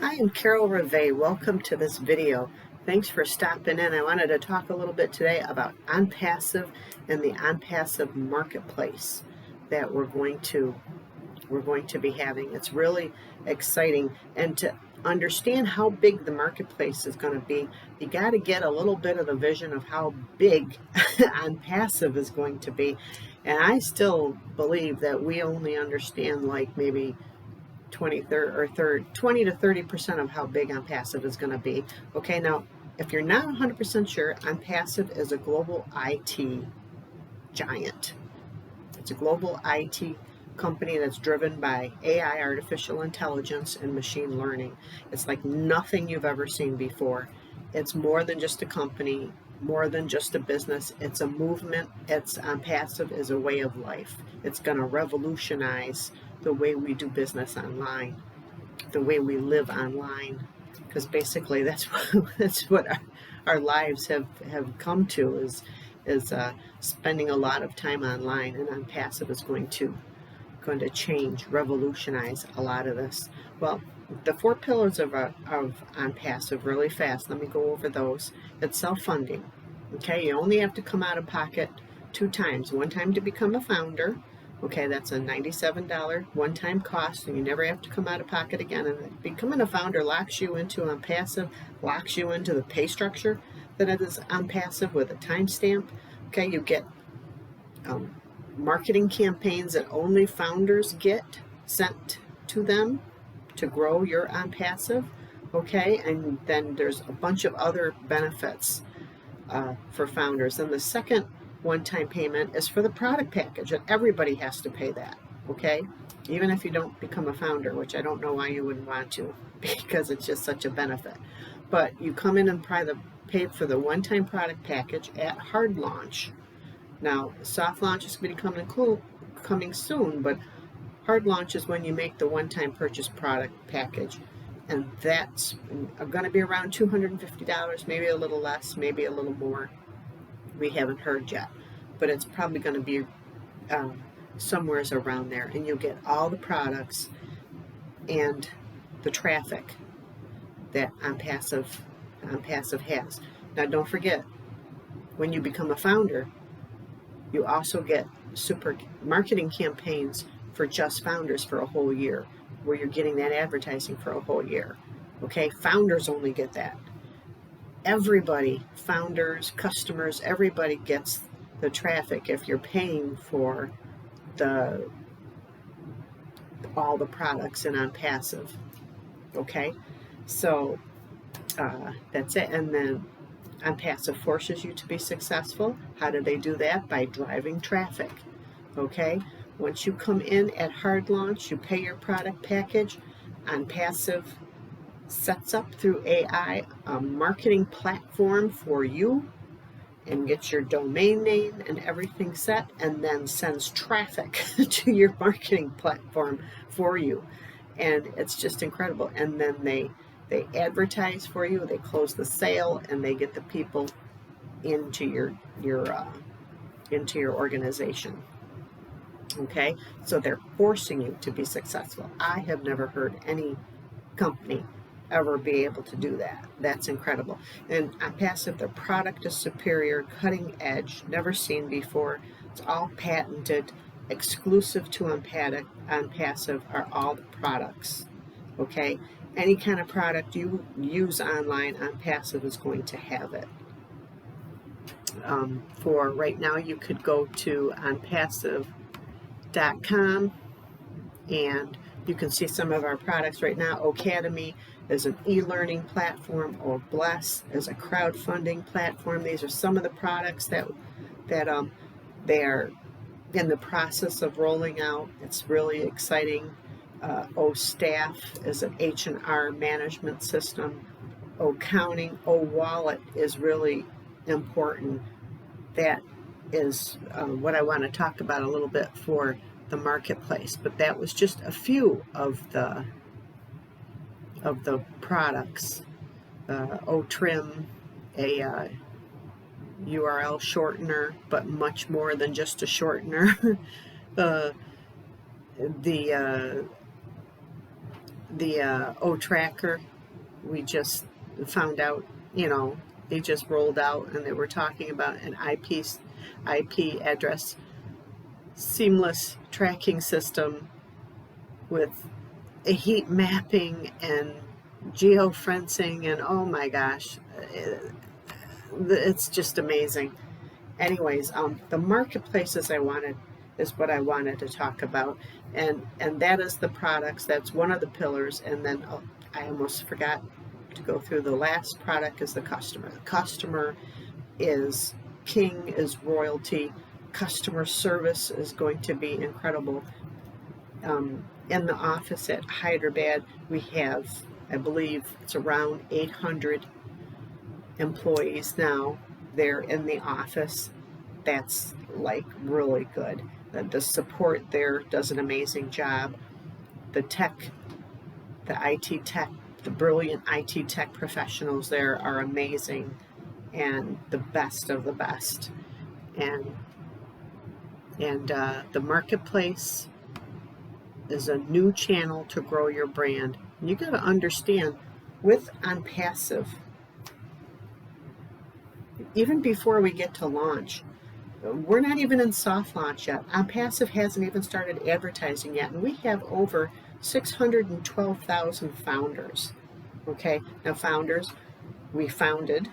I am Carol Rivet. Welcome to this video. Thanks for stopping in. I wanted to talk a little bit today about Onpassive and the Onpassive Marketplace that we're going to be having. It's really exciting, and to understand how big the marketplace is going to be, you got to get a little bit of the vision of how big Onpassive is going to be. And I still believe that we only understand like maybe 20 to 30% of how big Onpassive is going to be. Okay, now if you're not 100% sure, Onpassive is a global IT giant. It's a global IT company that's driven by AI, artificial intelligence, and machine learning. It's like nothing you've ever seen before. It's more than just a company, more than just a business. It's a movement. Onpassive is a way of life. It's going to revolutionize the way we do business online, the way we live online, because basically that's what our lives have come to, is spending a lot of time online, and Onpassive is going to change, revolutionize a lot of this. Well, the 4 pillars of Onpassive, really fast, let me go over those. It's self-funding. Okay, you only have to come out of pocket 2 times. One time to become a founder. Okay, that's a $97 one-time cost, and you never have to come out of pocket again. And becoming a founder locks you into Onpassive, locks you into the pay structure that it is Onpassive with a timestamp. Okay, you get marketing campaigns that only founders get sent to them to grow your Onpassive. Okay, and then there's a bunch of other benefits for founders. And the second one-time payment is for the product package, and everybody has to pay that. Okay, even if you don't become a founder, which I don't know why you wouldn't want to, because it's just such a benefit. But you come in and pay for the one-time product package at hard launch. Now, soft launch is going to be coming soon, but hard launch is when you make the one-time purchase product package, and that's going to be around $250, maybe a little less, maybe a little more. We haven't heard yet, but it's probably going to be somewhere around there, and you'll get all the products and the traffic that Onpassive has. Now, don't forget, when you become a founder, you also get super marketing campaigns for just founders for a whole year, where you're getting that advertising for a whole year. Okay, founders only get that. Everybody, founders, customers, everybody gets the traffic if you're paying for all the products in Onpassive. Okay, so that's it. And then Onpassive forces you to be successful. How do they do that? By driving traffic. Okay, once you come in at hard launch, you pay your product package. Onpassive sets up through AI a marketing platform for you and gets your domain name and everything set, and then sends traffic to your marketing platform for you. And it's just incredible. And then they advertise for you, they close the sale, and they get the people into your organization. Okay, so they're forcing you to be successful. I have never heard any company ever be able to do that. That's incredible. And Onpassive, their product is superior, cutting edge, never seen before. It's all patented. Exclusive to Onpassive are all the products. Okay, any kind of product you use online, Onpassive is going to have it. For right now, you could go to onpassive.com and you can see some of our products right now. Academy is an e-learning platform, or Bless is a crowdfunding platform. These are some of the products that they are in the process of rolling out. It's really exciting. Staff is an H&R management system. Counting, Wallet is really important. That is what I want to talk about a little bit for the marketplace, but that was just a few of the products. Trim, a URL shortener, but much more than just a shortener. The O tracker, we just found out, they just rolled out, and they were talking about an IP address seamless tracking system with a heat mapping and geofencing, and oh my gosh, it's just amazing. Anyways, the marketplaces is what I wanted to talk about, and that is the products. That's one of the pillars, and then I almost forgot to go through the last product is the customer. The customer is king, is royalty. Customer service is going to be incredible. In the office at Hyderabad, we have, I believe it's around 800 employees now. They're in the office. That's like really good. The support there does an amazing job. The tech, the IT tech, the brilliant IT tech professionals there are amazing, and the best of the best. And the marketplace is a new channel to grow your brand. You got to understand, with Onpassive, even before we get to launch, we're not even in soft launch yet. Onpassive hasn't even started advertising yet, and we have over 612,000 founders. Okay, now founders, we founded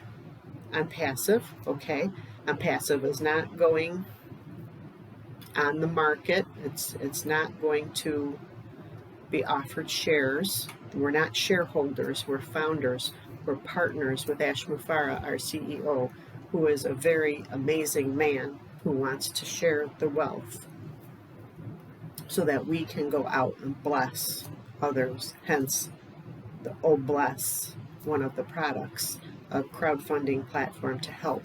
Onpassive. Okay, Onpassive is not going on the market. It's not going to be offered shares. We're not shareholders. We're founders. We're partners with Ash Mufareh, our CEO, who is a very amazing man who wants to share the wealth so that we can go out and bless others. Hence, the Oh Bless, one of the products, a crowdfunding platform to help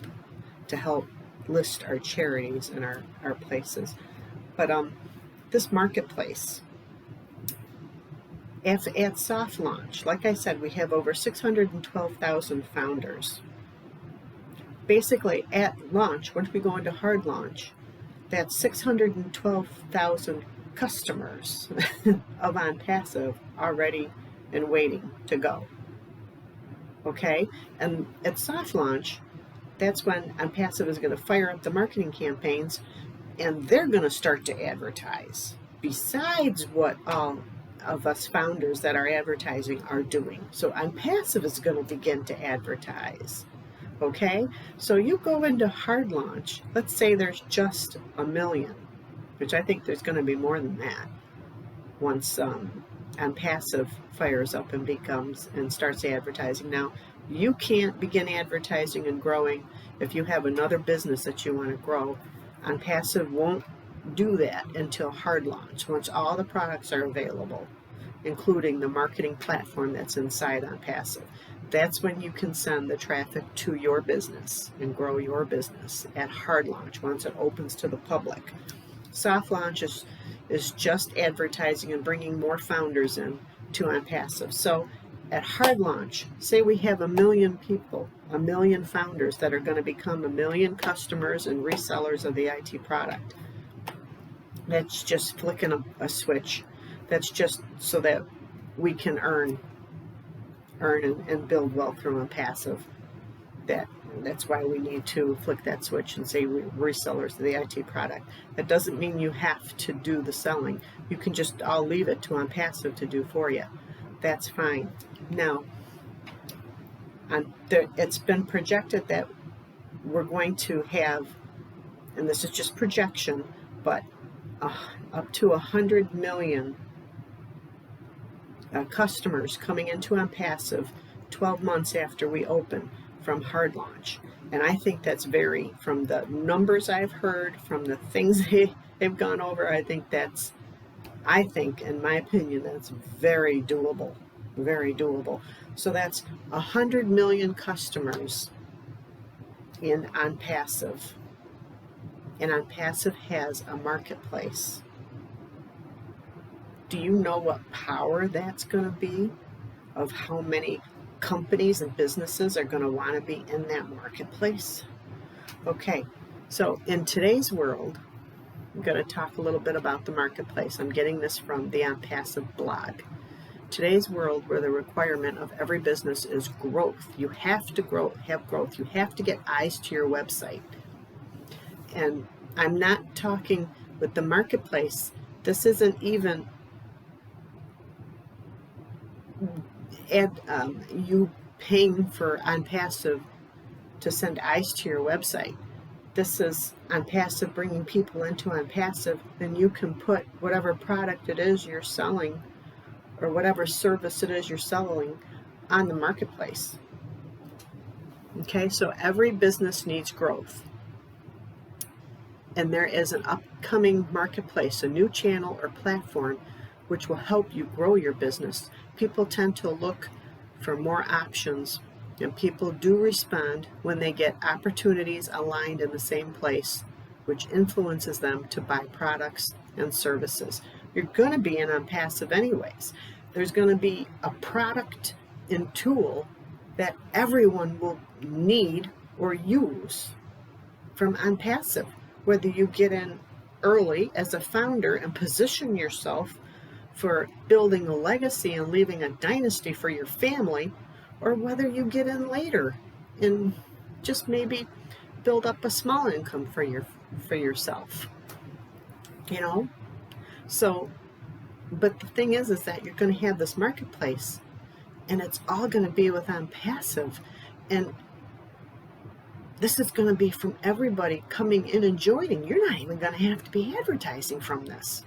list our charities and our places. But this marketplace, at soft launch, like I said, we have over 612,000 founders. Basically, at launch, once we go into hard launch, that's 612,000 customers of Onpassive already and waiting to go. Okay? And at soft launch, that's when Onpassive is going to fire up the marketing campaigns, and they're going to start to advertise besides what all of us founders that are advertising are doing. So Onpassive is going to begin to advertise. Okay, so you go into hard launch. Let's say there's just 1 million, which I think there's going to be more than that once Onpassive fires up and starts advertising. Now, you can't begin advertising and growing if you have another business that you want to grow. Onpassive won't do that until hard launch, once all the products are available, including the marketing platform that's inside Onpassive. That's when you can send the traffic to your business and grow your business at hard launch, once it opens to the public. Soft launch is just advertising and bringing more founders in to Onpassive. So at hard launch, say we have 1 million people, 1 million founders that are going to become 1 million customers and resellers of the IT product. That's just flicking a switch. That's just so that we can earn and build wealth from Onpassive. That's why we need to flick that switch and say resellers of the IT product. That doesn't mean you have to do the selling. You can just all leave it to Onpassive to do for you. That's fine. Now, it's been projected that we're going to have, and this is just projection, but up to 100 million customers coming into Onpassive 12 months after we open from hard launch. And I think that's from the numbers I've heard, from the things they've gone over, I think in my opinion, that's very doable. Very doable. So that's 100 million customers in Onpassive. And Onpassive has a marketplace. Do you know what power that's going to be, of how many companies and businesses are going to want to be in that marketplace? Okay, so in today's world, I'm going to talk a little bit about the marketplace. I'm getting this from the Onpassive blog. today's world where the requirement of every business is growth. You have to have growth. You have to get eyes to your website. And I'm not talking with the marketplace. This isn't even you paying for Onpassive to send eyes to your website. This is Onpassive bringing people into Onpassive, and you can put whatever product it is you're selling or whatever service it is you're selling on the marketplace. Okay, so every business needs growth. And there is an upcoming marketplace, a new channel or platform which will help you grow your business. People tend to look for more options, and people do respond when they get opportunities aligned in the same place, which influences them to buy products and services. You're going to be in Onpassive anyways. There's going to be a product and tool that everyone will need or use from Onpassive, whether you get in early as a founder and position yourself for building a legacy and leaving a dynasty for your family, or whether you get in later and just maybe build up a small income for yourself. So, but the thing is that you're going to have this marketplace, and it's all going to be with Onpassive, and this is going to be from everybody coming in and joining. You're not even going to have to be advertising from this,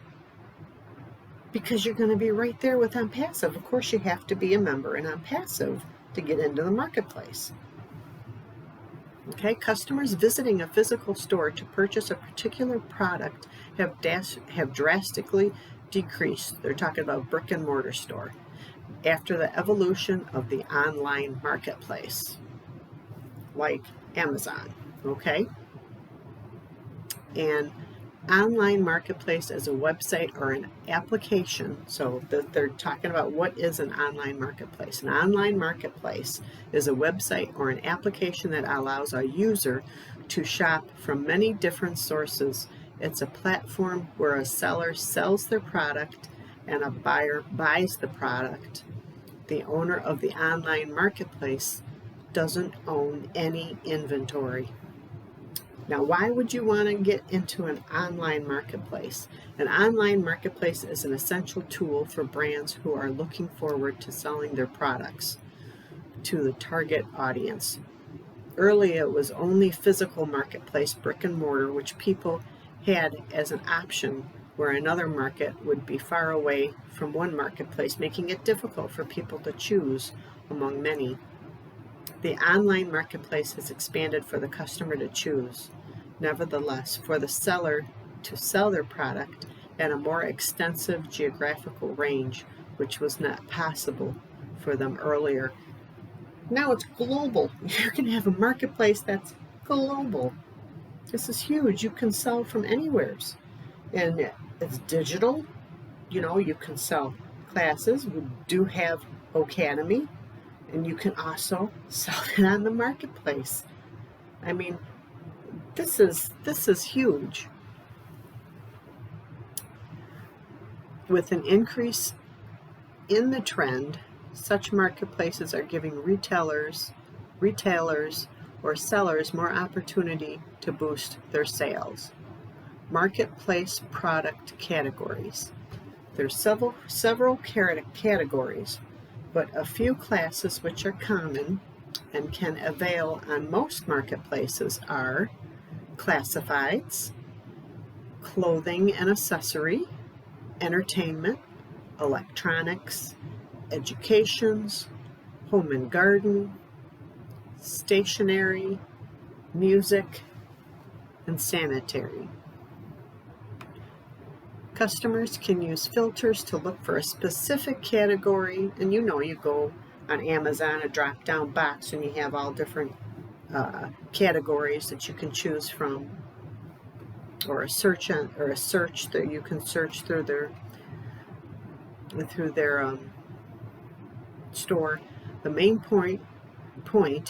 because you're going to be right there with Onpassive. Of course, you have to be a member in Onpassive to get into the marketplace. Okay, customers visiting a physical store to purchase a particular product have drastically decreased. They're talking about brick and mortar store after the evolution of the online marketplace, like Amazon. Okay, and online marketplace is a website or an application. So they're talking about what is an online marketplace. An online marketplace is a website or an application that allows a user to shop from many different sources. It's a platform where a seller sells their product and a buyer buys the product. The owner of the online marketplace doesn't own any inventory. Now, why would you want to get into an online marketplace? An online marketplace is an essential tool for brands who are looking forward to selling their products to the target audience. Earlier, it was only physical marketplace, brick and mortar, which people had as an option, where another market would be far away from one marketplace, making it difficult for people to choose among many. The online marketplace has expanded for the customer to choose. Nevertheless, for the seller to sell their product at a more extensive geographical range, which was not possible for them earlier. Now it's global. You can have a marketplace that's global. This is huge. You can sell from anywhere. And it's digital. You can sell classes. We do have Academy. And you can also sell it on the marketplace. I mean, this is huge. With an increase in the trend, such marketplaces are giving retailers, or sellers more opportunity to boost their sales. Marketplace product categories. There's several categories, but a few classes which are common and can avail on most marketplaces are classifieds, clothing and accessory, entertainment, electronics, educations, home and garden, stationery, music, and sanitary. Customers can use filters to look for a specific category, and you go on Amazon, a drop-down box, and you have all different categories that you can choose from, or a search that you can search through their store. The main point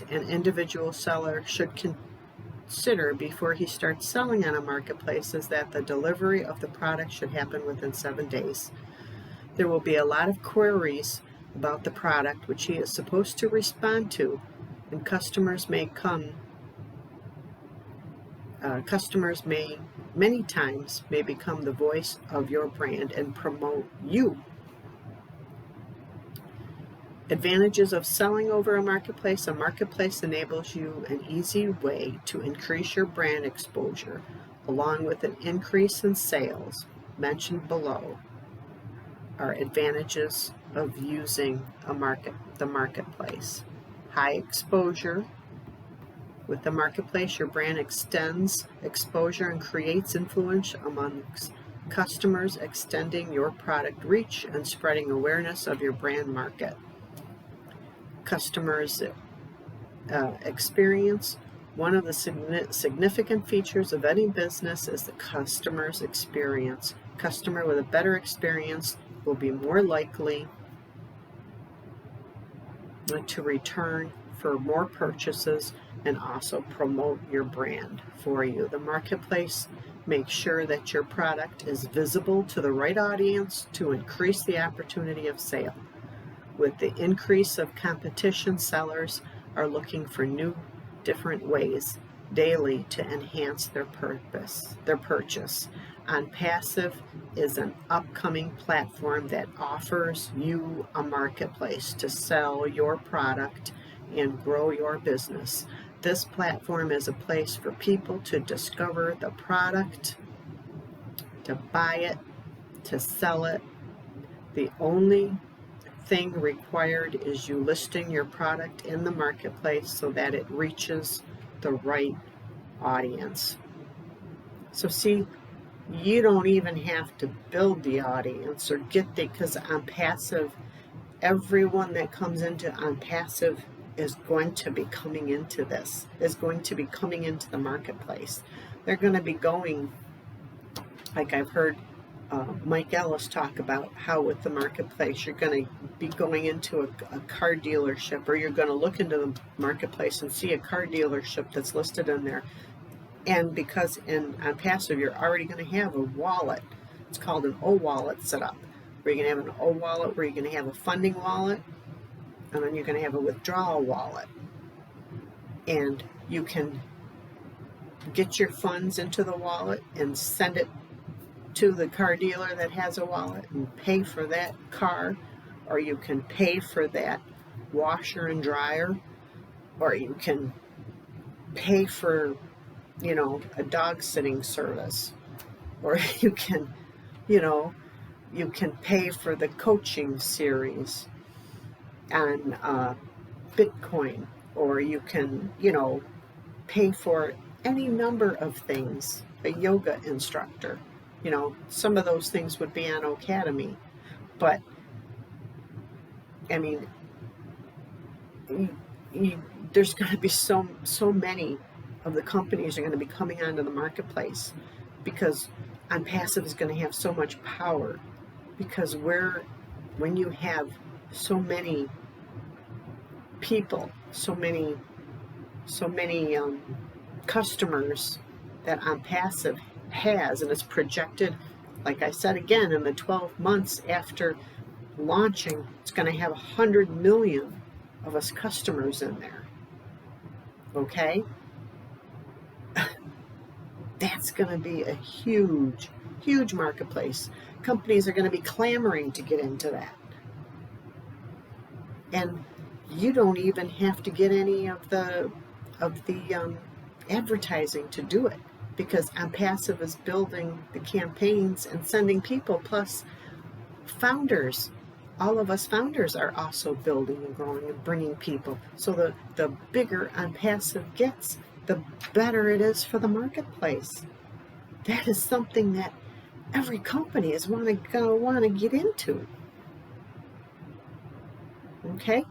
an individual seller should consider before he starts selling on a marketplace is that the delivery of the product should happen within 7 days. There will be a lot of queries about the product which he is supposed to respond to, and customers may many times may become the voice of your brand and promote you. Advantages of selling over a marketplace. A marketplace enables you an easy way to increase your brand exposure, along with an increase in sales. Mentioned below are advantages of using the marketplace. High exposure. With the marketplace, your brand extends exposure and creates influence amongst customers, extending your product reach and spreading awareness of your brand market. Customers' experience. One of the significant features of any business is the customer's experience. Customer with a better experience will be more likely to return for more purchases and also promote your brand for you. The marketplace makes sure that your product is visible to the right audience to increase the opportunity of sale. With the increase of competition, sellers are looking for new, different ways daily to enhance their purchase. Onpassive is an upcoming platform that offers you a marketplace to sell your product and grow your business. This platform is a place for people to discover the product, to buy it, to sell it. The only thing required is you listing your product in the marketplace so that it reaches the right audience. So see, you don't even have to build the audience or get there, because Onpassive, everyone that comes into Onpassive is going to be coming into this, is going to be coming into the marketplace. They're going to be going, like I've heard Mike Ellis talk about, how with the marketplace you're going to be going into a car dealership, or you're going to look into the marketplace and see a car dealership that's listed in there. And because in Onpassive you're already going to have a wallet, it's called an O-wallet set up, where you're going to have an O-wallet, where you're going to have a funding wallet, and then you're going to have a withdrawal wallet. And you can get your funds into the wallet and send it to the car dealer that has a wallet and pay for that car, or you can pay for that washer and dryer, or you can pay for, a dog sitting service, or you can, you can pay for the coaching series on Bitcoin, or you can, pay for any number of things, a yoga instructor. Some of those things would be on Academy, but I mean, there's going to be so many of the companies are going to be coming onto the marketplace, because Onpassive is going to have so much power, because when you have so many people, so many customers that Onpassive has, and it's projected, like I said again, in the 12 months after launching, it's going to have 100 million of us customers in there. Okay? That's going to be a huge marketplace. Companies are going to be clamoring to get into that. And you don't even have to get any of the advertising to do it, because Onpassive is building the campaigns and sending people, plus founders. All of us founders are also building and growing and bringing people. So the bigger Onpassive gets, the better it is for the marketplace. That is something that every company is going to want to get into. Okay?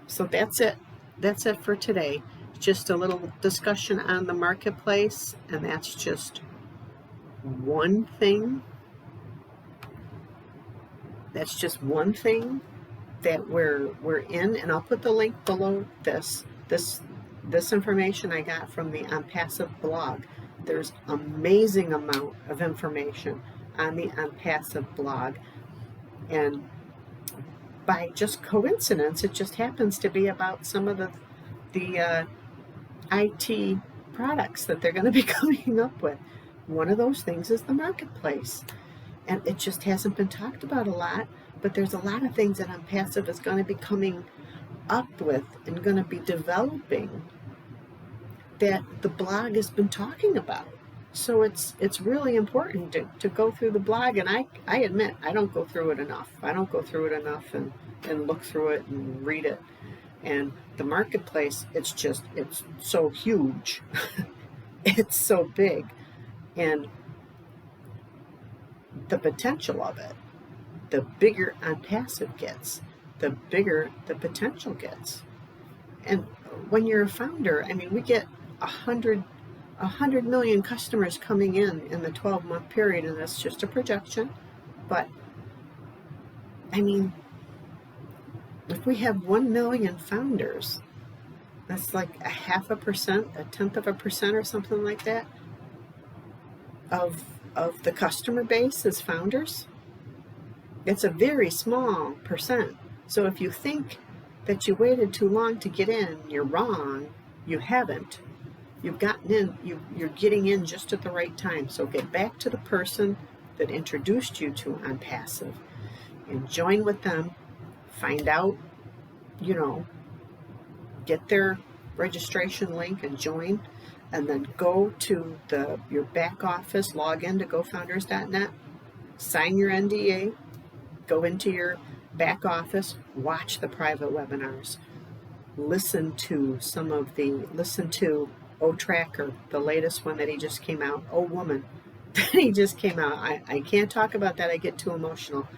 So that's it. That's it for today. Just a little discussion on the marketplace, and that's just one thing. That's just one thing that we're in, and I'll put the link below this information I got from the Onpassive blog. There's amazing amount of information on the Onpassive blog. And by just coincidence, it just happens to be about some of the IT products that they're going to be coming up with. One of those things is the marketplace. And it just hasn't been talked about a lot, but there's a lot of things that Onpassive is going to be coming up with and going to be developing that the blog has been talking about. So it's really important to go through the blog, and I admit I don't go through it enough. I don't go through it enough and look through it and read it. And the marketplace, it's so huge. It's so big. And the potential of it, the bigger Onpassive gets, the bigger the potential gets. And when you're a founder, I mean, we get 100 million customers coming in the 12-month period, and that's just a projection. But I mean, if we have 1 million founders, that's like 0.5%, 0.1% or something like that of the customer base as founders. It's a very small percent. So if you think that you waited too long to get in, you're wrong. You haven't. You've gotten in, you're getting in just at the right time. So get back to the person that introduced you to Onpassive and join with them. Find out, get their registration link and join, and then go to your back office, log in to GoFounders.net, sign your NDA, go into your back office, watch the private webinars, listen to Tracker, the latest one that he just came out, Woman, that he just came out. I can't talk about that, I get too emotional.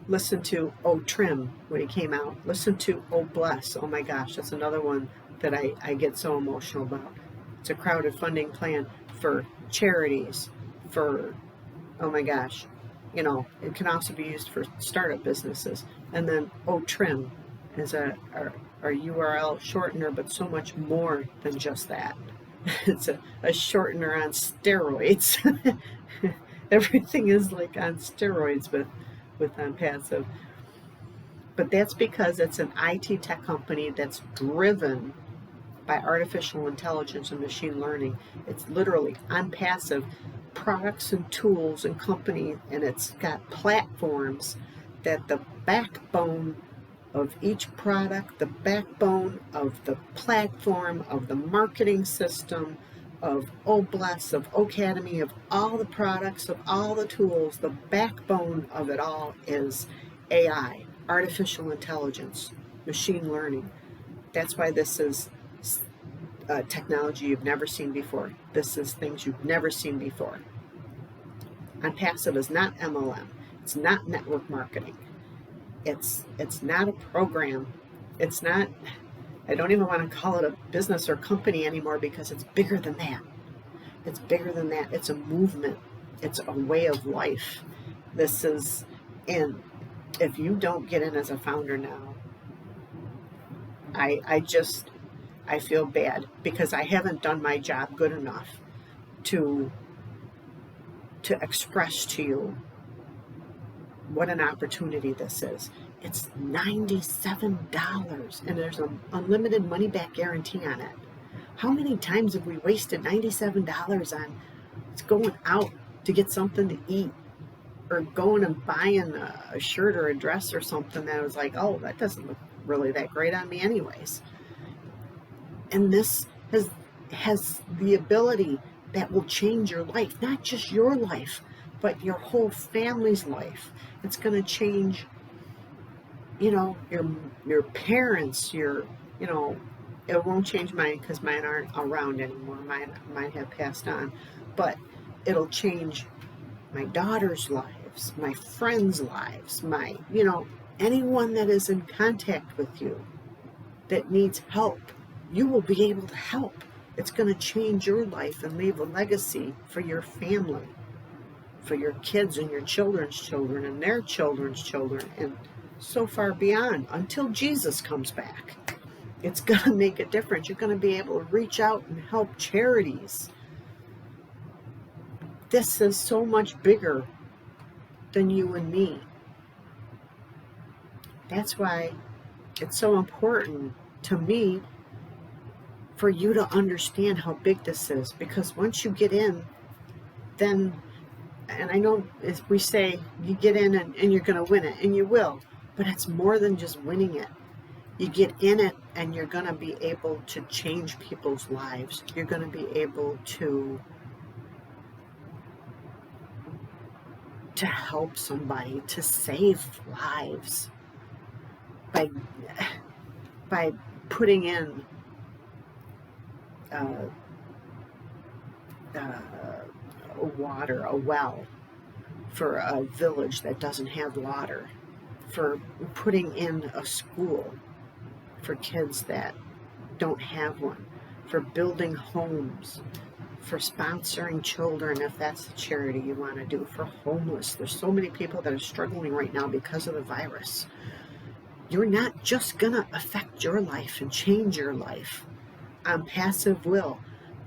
Listen to Trim when he came out. Listen to Bless. Oh my gosh, that's another one that I get so emotional about. It's a crowded funding plan for charities, for, oh my gosh, it can also be used for startup businesses. And then Trim is our URL shortener, but so much more than just that. It's a shortener on steroids. Everything is like on steroids with Onpassive. But that's because it's an IT tech company that's driven by artificial intelligence and machine learning. It's literally Onpassive products and tools and company, and it's got platforms that the backbone of each product, the backbone of the platform, of the marketing system, of Bless, of Academy, of all the products, of all the tools, the backbone of it all is AI, artificial intelligence, machine learning. That's why this is technology you've never seen before. This is things you've never seen before. Onpassive is not MLM. It's not network marketing. It's not a program. It's not, I don't even want to call it a business or company anymore, because it's bigger than that. It's bigger than that. It's a movement. It's a way of life. And if you don't get in as a founder now, I feel bad, because I haven't done my job good enough to express to you what an opportunity this is. It's $97, and there's an unlimited money back guarantee on it. How many times have we wasted $97 on going out to get something to eat, or going and buying a shirt or a dress or something that was like, oh, that doesn't look really that great on me anyways. And this has the ability that will change your life, not just your life, but your whole family's life. It's going to change, your parents, it won't change mine, because mine aren't around anymore. Mine have passed on, but it'll change my daughter's lives, my friends' lives, anyone that is in contact with you that needs help. You will be able to help. It's going to change your life and leave a legacy for your family, for your kids and your children's children and their children's children, and so far beyond, until Jesus comes back. It's going to make a difference. You're going to be able to reach out and help charities. This is so much bigger than you and me. That's why it's so important to me for you to understand how big this is, because once you get in, then, and I know as we say, you get in and you're going to win it, and you will, but it's more than just winning it. You get in it and you're going to be able to change people's lives. You're going to be able to help somebody, to save lives by putting in water, a well for a village that doesn't have water, for putting in a school for kids that don't have one, for building homes, for sponsoring children, if that's the charity you want to do, for homeless. There's so many people that are struggling right now because of the virus. You're not just going to affect your life and change your life. Onpassive will,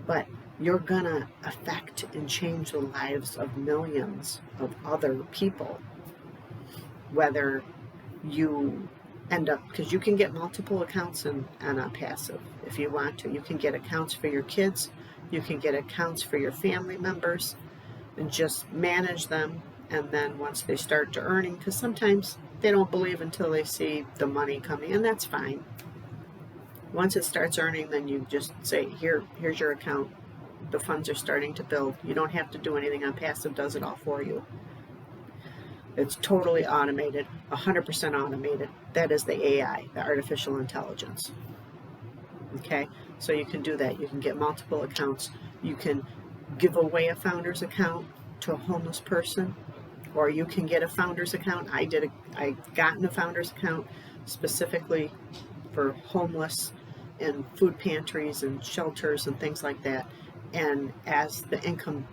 but you're going to affect and change the lives of millions of other people. Whether you end up, because you can get multiple accounts on Onpassive if you want to. You can get accounts for your kids, you can get accounts for your family members, and just manage them. And then once they start to earning, because sometimes they don't believe until they see the money coming, and that's fine. Once it starts earning, then you just say, here's your account. The funds are starting to build. You don't have to do anything. Onpassive does it all for you. It's totally automated, 100% automated. That is the AI, the artificial intelligence. Okay, so you can do that. You can get multiple accounts. You can give away a founder's account to a homeless person, or you can get a founder's account. I gotten a founder's account specifically for homeless and food pantries and shelters and things like that. And as the income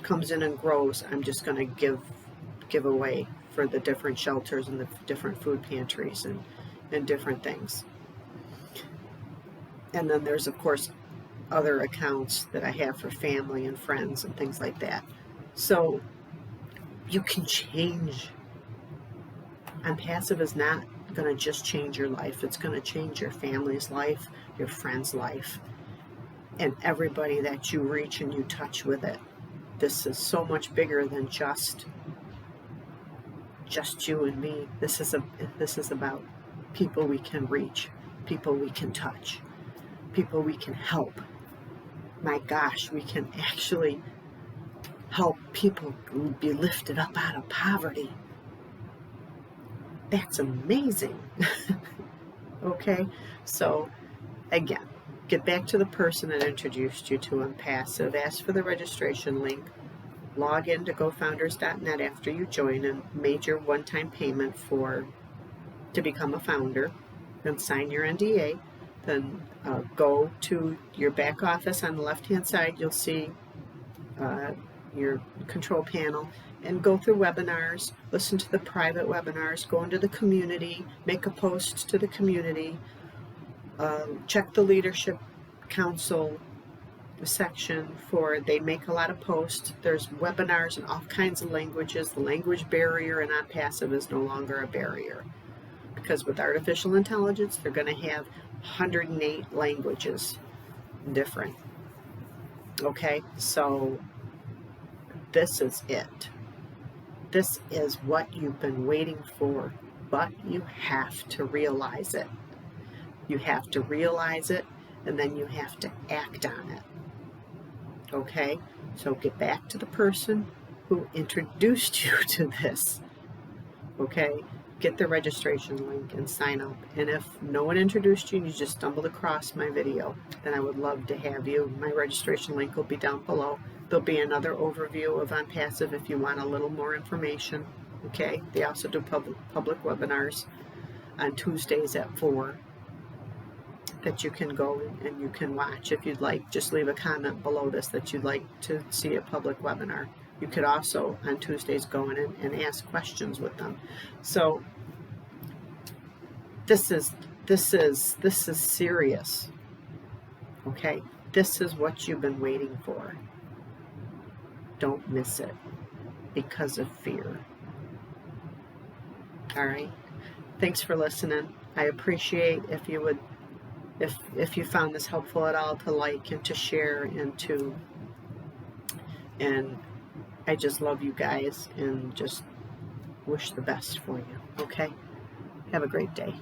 comes in and grows, I'm just going to give away for the different shelters and the different food pantries and different things. And then there's, of course, other accounts that I have for family and friends and things like that. So you can change. Onpassive is not going to just change your life. It's going to change your family's life, your friend's life, and everybody that you reach and you touch with it. This is so much bigger than just you and me. This is about people we can reach, people we can touch, people we can help. My gosh, we can actually help people be lifted up out of poverty. That's amazing. Okay, so again, get back to the person that introduced you to Onpassive. Ask for the registration link. Log in to GoFounders.net after you join and made your one-time payment to become a founder. Then sign your NDA. Then go to your back office on the left-hand side. You'll see your control panel, and go through webinars, listen to the private webinars, go into the community, make a post to the community, check the leadership council section they make a lot of posts. There's webinars in all kinds of languages. The language barrier in Onpassive is no longer a barrier, because with artificial intelligence, they're going to have 108 languages different. Okay, so this is it. This is what you've been waiting for, but you have to realize it. You have to realize it, and then you have to act on it. Okay, so get back to the person who introduced you to this. Okay, get the registration link and sign up. And if no one introduced you and you just stumbled across my video, then I would love to have you. My registration link will be down below. There'll be another overview of Onpassive if you want a little more information. Okay, they also do public webinars on Tuesdays at 4 that you can go and you can watch. If you'd like, just leave a comment below this that you'd like to see a public webinar. You could also on Tuesdays go in and ask questions with them. So this is serious. Okay, this is what you've been waiting for. Don't miss it because of fear. All right. Thanks for listening. I appreciate if you would, if you found this helpful at all, to like and to share and I just love you guys and just wish the best for you. Okay? Have a great day.